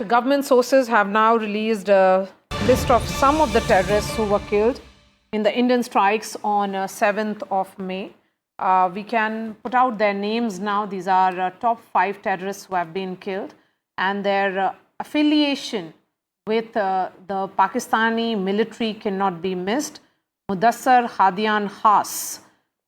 Government sources have now released a list of some of the terrorists who were killed in the Indian strikes on 7th of May. We can put out their names now. These are top 5 terrorists who have been killed, and their affiliation with the Pakistani military cannot be missed. Mudassar Hadian Khas,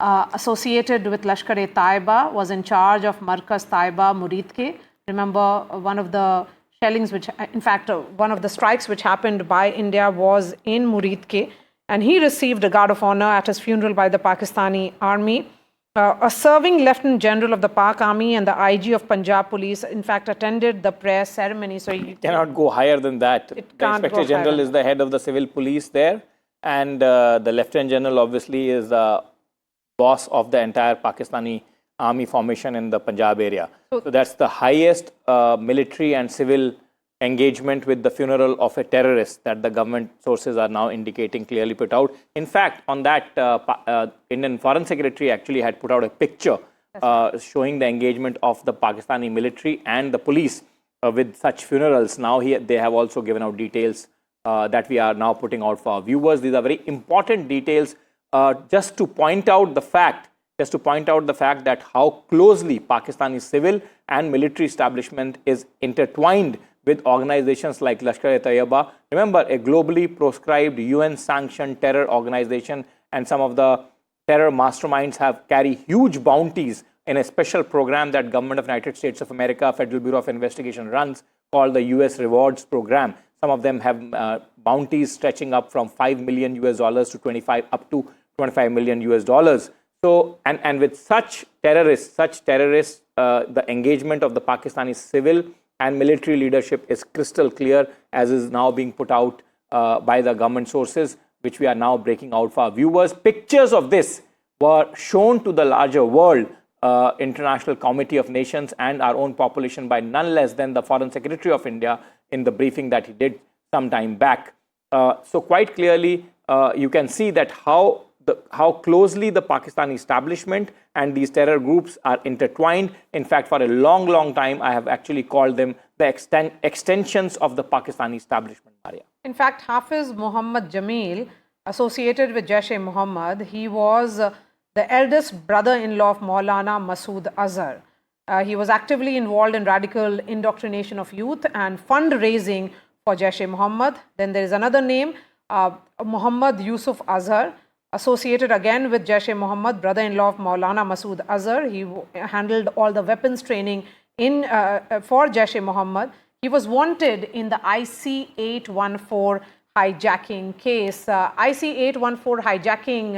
associated with Lashkar-e-Taiba, was in charge of Markaz Taiba Muridke. Remember, one of the shellings which, in fact, one of the strikes which happened by India was in Muridke, and he received a guard of honor at his funeral by the Pakistani army. A serving Lieutenant General of the Pak Army and the IG of Punjab Police, in fact, attended the prayer ceremony. So you cannot go higher than that. The Inspector General is the head of the civil police there, and the Lieutenant General obviously is the boss of the entire Pakistani army formation in the Punjab area. So that's the highest military and civil engagement with the funeral of a terrorist that the government sources are now indicating, clearly put out. In fact, on that, Indian Foreign Secretary actually had put out a picture showing the engagement of the Pakistani military and the police with such funerals. Now they have also given out details that we are now putting out for our viewers. These are very important details just to point out the fact that how closely Pakistani civil and military establishment is intertwined with organizations like Lashkar-e-Taiba. Remember, a globally proscribed UN-sanctioned terror organization, and some of the terror masterminds carry huge bounties in a special program that Government of United States of America, Federal Bureau of Investigation runs, called the US Rewards Program. Some of them have bounties stretching up from $5 million to up to $25 million. So, and with such terrorists, the engagement of the Pakistani civil and military leadership is crystal clear, as is now being put out by the government sources, which we are now breaking out for our viewers. Pictures of this were shown to the larger world, International Committee of Nations, and our own population by none less than the Foreign Secretary of India in the briefing that he did some time back. So quite clearly, you can see that how closely the Pakistani establishment and these terror groups are intertwined. In fact, for a long, long time, I have actually called them the extensions of the Pakistani establishment, Maria. In fact, Hafiz Muhammad Jamil, associated with Jash-e-Mohammed, he was the eldest brother-in-law of Maulana Masood Azhar. He was actively involved in radical indoctrination of youth and fundraising for Jash-e-Mohammed. Then there is another name, Muhammad Yusuf Azhar, associated again with Jash-e-Mohammed, brother-in-law of Maulana Masood Azhar. He handled all the weapons training for Jash-e-Mohammed. He was wanted in the IC-814 hijacking case. IC-814 hijacking,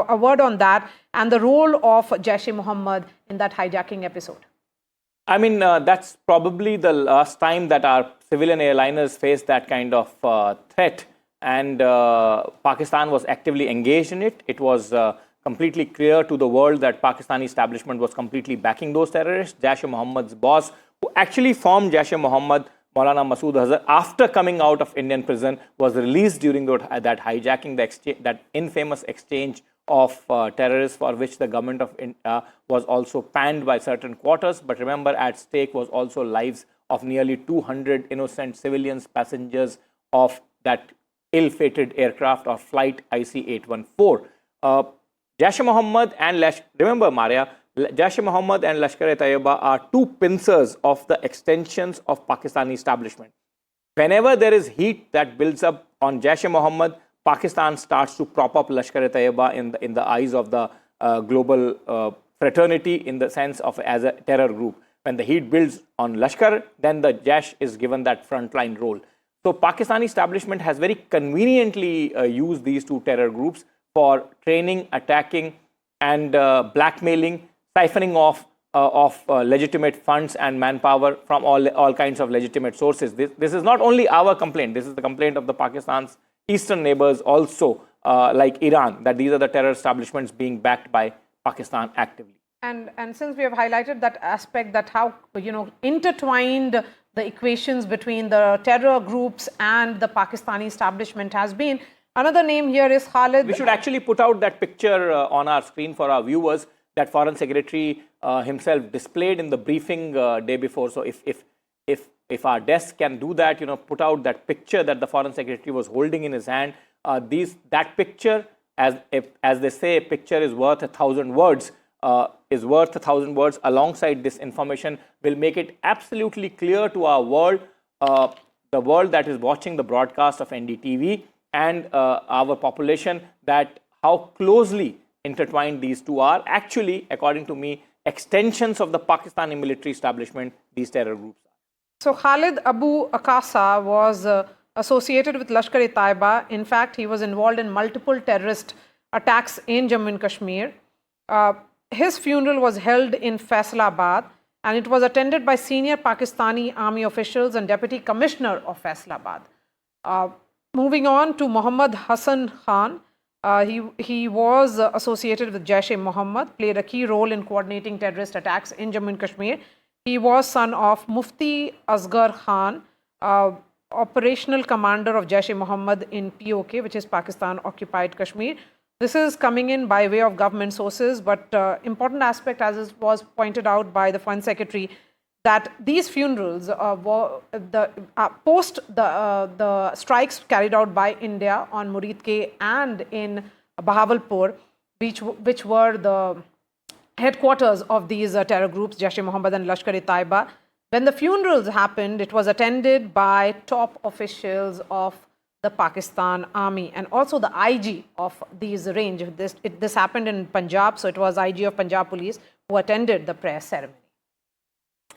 a word on that, and the role of Jash-e-Mohammed in that hijacking episode. I mean, that's probably the last time that our civilian airliners faced that kind of threat. And Pakistan was actively engaged in it. It was completely clear to the world that Pakistani establishment was completely backing those terrorists. Jash-e-Mohammed's boss, who actually formed Jash-e-Mohammed, Maulana Masood Azhar, after coming out of Indian prison, was released during that hijacking, that infamous exchange of terrorists, for which the government of India was also panned by certain quarters. But remember, at stake was also lives of nearly 200 innocent civilians, passengers of that ill-fated aircraft or flight IC-814. Jash-e-Mohammed and remember, Maria, Jash-e-Mohammed and Lashkar-e-Taiba are two pincers of the extensions of Pakistani establishment. Whenever there is heat that builds up on Jash-e-Mohammed, Pakistan starts to prop up Lashkar-e-Taiba in the eyes of the global fraternity, in the sense of as a terror group. When the heat builds on Lashkar, then the Jash is given that frontline role. So Pakistani establishment has very conveniently used these two terror groups for training, attacking, and blackmailing, siphoning off of legitimate funds and manpower from all kinds of legitimate sources. This is not only our complaint. This is the complaint of the Pakistan's eastern neighbors also, like Iran, that these are the terror establishments being backed by Pakistan actively. And since we have highlighted that aspect, that how intertwined the equations between the terror groups and the Pakistani establishment has been, another name here is Khalid. We should actually put out that picture on our screen for our viewers that Foreign Secretary himself displayed in the briefing day before. So if if our desk can do that, put out that picture that the Foreign Secretary was holding in his hand, that picture, as they say, a picture is worth 1,000 words, alongside this information will make it absolutely clear to our world, the world that is watching the broadcast of NDTV and our population, that how closely intertwined these two are. Actually, according to me, extensions of the Pakistani military establishment, these terror groups. So Khalid Abu Akasa was associated with Lashkar-e-Taiba. In fact, he was involved in multiple terrorist attacks in Jammu and Kashmir. His funeral was held in Faisalabad, and it was attended by senior Pakistani army officials and Deputy Commissioner of Faisalabad. Moving on to Muhammad Hassan Khan, he was associated with Jash-e-Mohammed, played a key role in coordinating terrorist attacks in Jammu and Kashmir. He was son of Mufti Asghar Khan, operational commander of Jash-e-Mohammed in POK, which is Pakistan-Occupied Kashmir. This is coming in by way of government sources, but important aspect, as was pointed out by the Foreign Secretary, that these funerals were post the strikes carried out by India on Muridke and in Bahawalpur, which were the headquarters of these terror groups, Jash-e-Mohammed and Lashkar-e-Taiba. When the funerals happened, it was attended by top officials of the Pakistan Army and also the IG of these range. This happened in Punjab, so it was IG of Punjab Police who attended the prayer ceremony.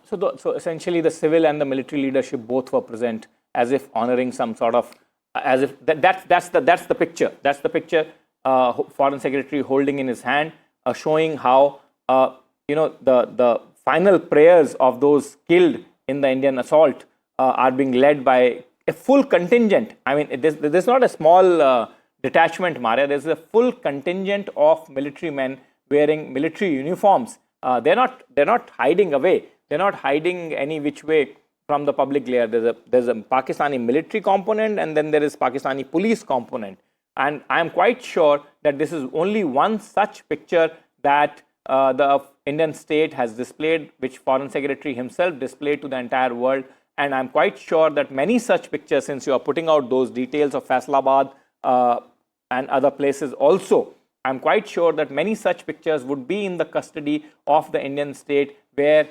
So essentially, the civil and the military leadership both were present, as if honoring some sort of, as if that's the picture. That's the picture. Foreign Secretary holding in his hand, showing how the final prayers of those killed in the Indian assault are being led by a full contingent. I mean, there's not a small detachment, Maria. There's a full contingent of military men wearing military uniforms. They're not hiding away. They're not hiding any which way from the public glare. There's a Pakistani military component, and then there is Pakistani police component. And I am quite sure that this is only one such picture that the Indian state has displayed, which Foreign Secretary himself displayed to the entire world. And I'm quite sure that many such pictures, since you are putting out those details of Faisalabad and other places also, I'm quite sure that many such pictures would be in the custody of the Indian state, where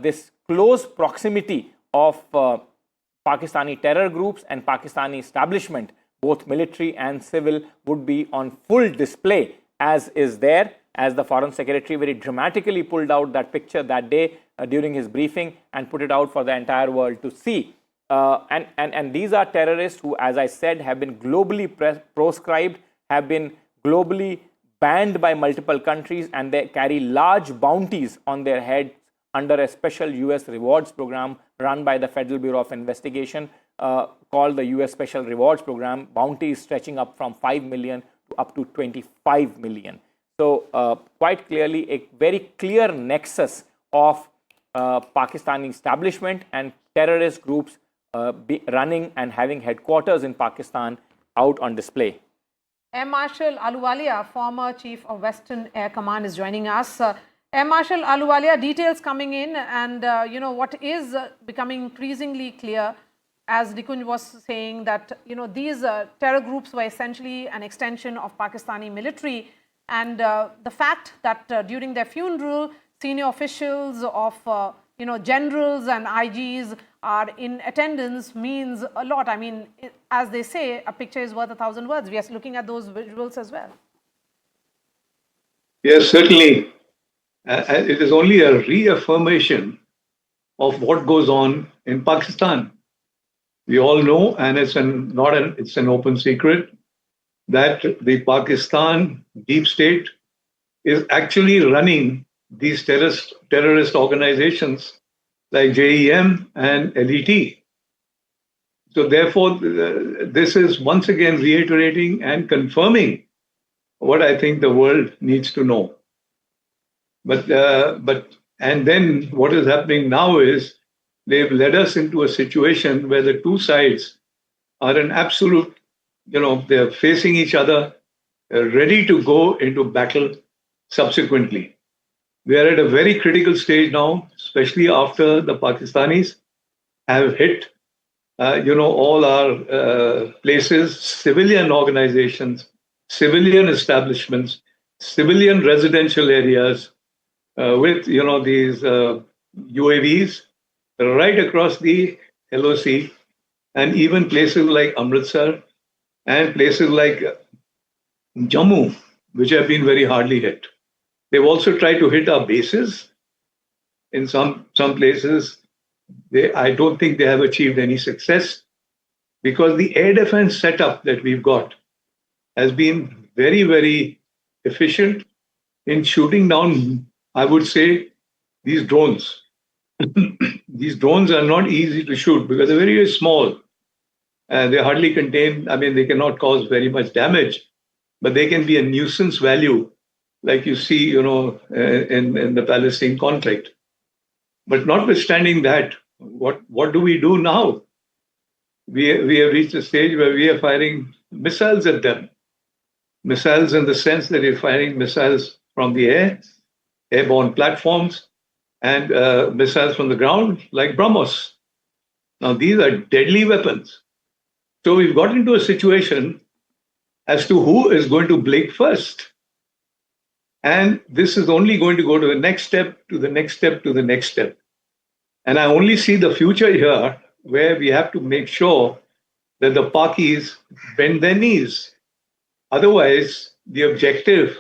this close proximity of Pakistani terror groups and Pakistani establishment, both military and civil, would be on full display, as is there, as the Foreign Secretary very dramatically pulled out that picture that day during his briefing and put it out for the entire world to see. And these are terrorists who, as I said, have been globally proscribed, have been globally banned by multiple countries, and they carry large bounties on their heads under a special US rewards program run by the Federal Bureau of Investigation, called the US Special Rewards Program. Bounties stretching up from 5 million to up to 25 million. So quite clearly a very clear nexus of Pakistani establishment and terrorist groups running and having headquarters in Pakistan out on display. Air Marshal Ahluwalia, former Chief of Western Air Command, is joining us. Air Marshal Ahluwalia, details coming in, and what is becoming increasingly clear, as Nikunj was saying, that these terror groups were essentially an extension of Pakistani military, and the fact that during their funeral, senior officials of generals and IGs are in attendance means a lot. I mean, as they say, a picture is worth 1,000 words. We are looking at those visuals as well. Yes, certainly. It is only a reaffirmation of what goes on in Pakistan. We all know, and it's an open secret, that the Pakistan deep state is actually running these terrorist organizations like JEM and LET. So therefore, this is once again reiterating and confirming what I think the world needs to know. And then what is happening now is they've led us into a situation where the two sides are in absolute, they're facing each other, ready to go into battle subsequently. We are at a very critical stage now, especially after the Pakistanis have hit, all our places, civilian organizations, civilian establishments, civilian residential areas with, these UAVs right across the LOC, and even places like Amritsar and places like Jammu, which have been very hardly hit. They've also tried to hit our bases in some places. I don't think they have achieved any success because the air defense setup that we've got has been very, very efficient in shooting down, I would say, these drones. These drones are not easy to shoot because they're very, very small. They hardly contain, they cannot cause very much damage, but they can be a nuisance value, like you see, in the Palestine conflict. But notwithstanding that, what do we do now? We have reached a stage where we are firing missiles at them. Missiles in the sense that we're firing missiles from the air, airborne platforms, and missiles from the ground, like BrahMos. Now, these are deadly weapons. So we've got into a situation as to who is going to blink first. And this is only going to go to the next step, to the next step, to the next step. And I only see the future here where we have to make sure that the Pakis bend their knees. Otherwise, the objective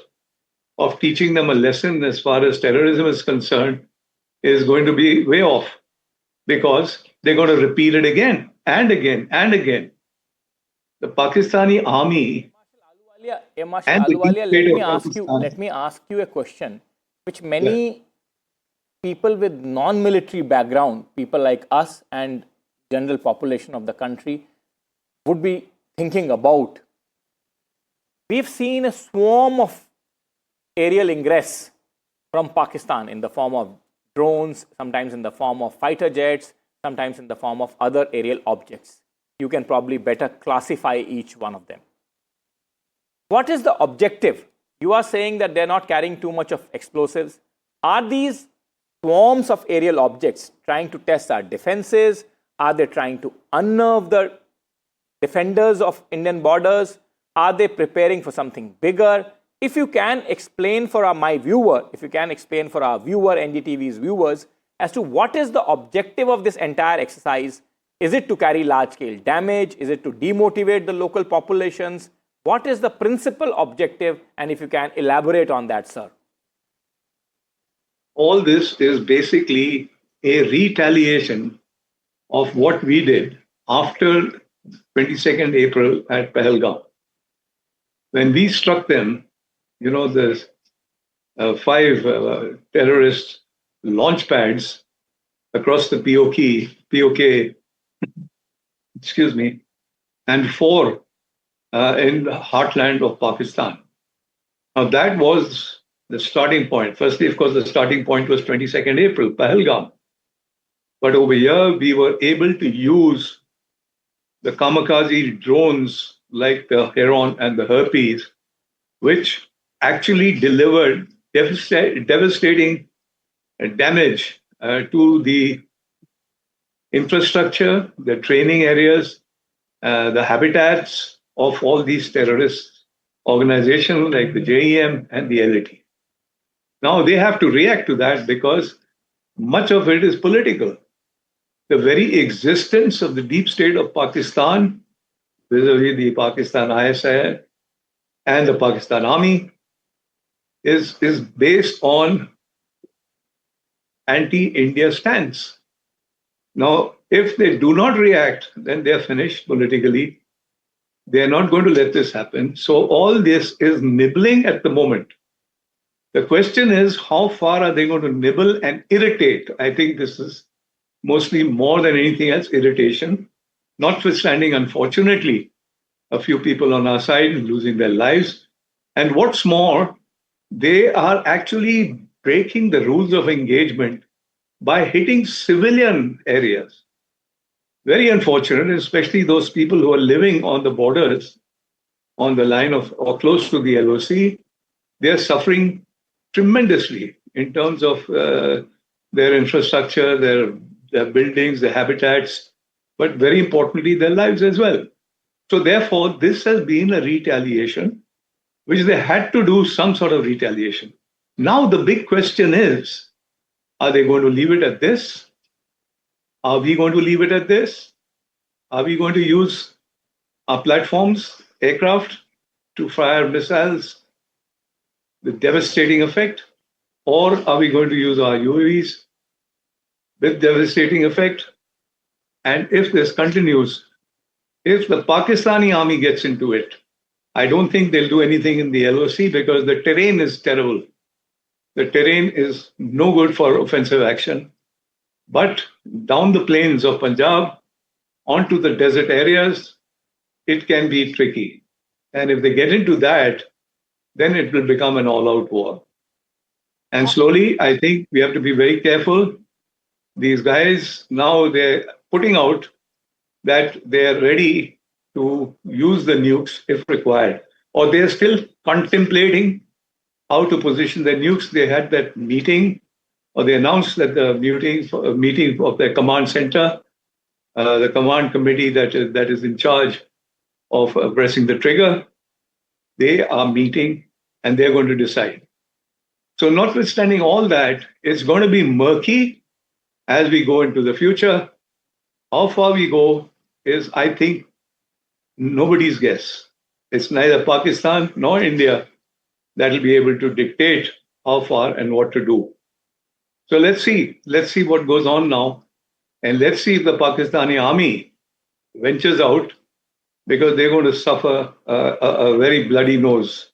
of teaching them a lesson as far as terrorism is concerned is going to be way off, because they're going to repeat it again and again and again. The Pakistani army. Marshal Ahluwalia, let me ask you a question, which many people with non-military background, people like us and general population of the country, would be thinking about. We've seen a swarm of aerial ingress from Pakistan in the form of drones, sometimes in the form of fighter jets, sometimes in the form of other aerial objects. You can probably better classify each one of them. What is the objective? You are saying that they're not carrying too much of explosives. Are these swarms of aerial objects trying to test our defenses? Are they trying to unnerve the defenders of Indian borders? Are they preparing for something bigger? If you can explain for my viewer, if you can explain for our viewer, NDTV's viewers, as to what is the objective of this entire exercise. Is it to carry large-scale damage? Is it to demotivate the local populations? What is the principal objective? And if you can elaborate on that, sir. All this is basically a retaliation of what we did after 22nd April at Pahalgam. When we struck them, the 5 terrorist launch pads across the POK, and 4 in the heartland of Pakistan. Now that was the starting point. Firstly, of course, the starting point was 22nd April, Pahalgam. But over here, we were able to use the kamikaze drones like the Heron and the Herpes, which actually delivered devastating damage to the infrastructure, the training areas, the habitats of all these terrorist organizations like the JEM and the LAT. Now they have to react to that because much of it is political. The very existence of the deep state of Pakistan vis-a-vis the Pakistan ISI and the Pakistan Army is based on anti-India stance. Now, if they do not react, then they're finished politically. They're not going to let this happen. So all this is nibbling at the moment. The question is, how far are they going to nibble and irritate? I think this is mostly, more than anything else, irritation. Notwithstanding, unfortunately, a few people on our side losing their lives. And what's more, they are actually breaking the rules of engagement by hitting civilian areas. Very unfortunate, especially those people who are living on the borders, on the line of or close to the LOC. They are suffering tremendously in terms of their infrastructure, their their buildings, their habitats, but very importantly, their lives as well. So therefore, this has been a retaliation, which they had to do some sort of retaliation. Now the big question is, are they going to leave it at this? Are we going to leave it at this? Are we going to use our platforms, aircraft, to fire missiles with devastating effect? Or are we going to use our UAVs with devastating effect? And if this continues, if the Pakistani army gets into it, I don't think they'll do anything in the LOC because the terrain is terrible. The terrain is no good for offensive action. But down the plains of Punjab, onto the desert areas, it can be tricky. And if they get into that, then it will become an all-out war. And slowly, I think we have to be very careful. These guys, now they're putting out that they're ready to use the nukes if required. Or they're still contemplating how to position their nukes. They had that meeting, or they announced that the meeting of their command center, the command committee that is in charge of pressing the trigger, they are meeting and they're going to decide. So notwithstanding all that, it's going to be murky as we go into the future. How far we go is, I think, nobody's guess. It's neither Pakistan nor India that will be able to dictate how far and what to do. So let's see what goes on now. And let's see if the Pakistani army ventures out, because they're going to suffer a very bloody nose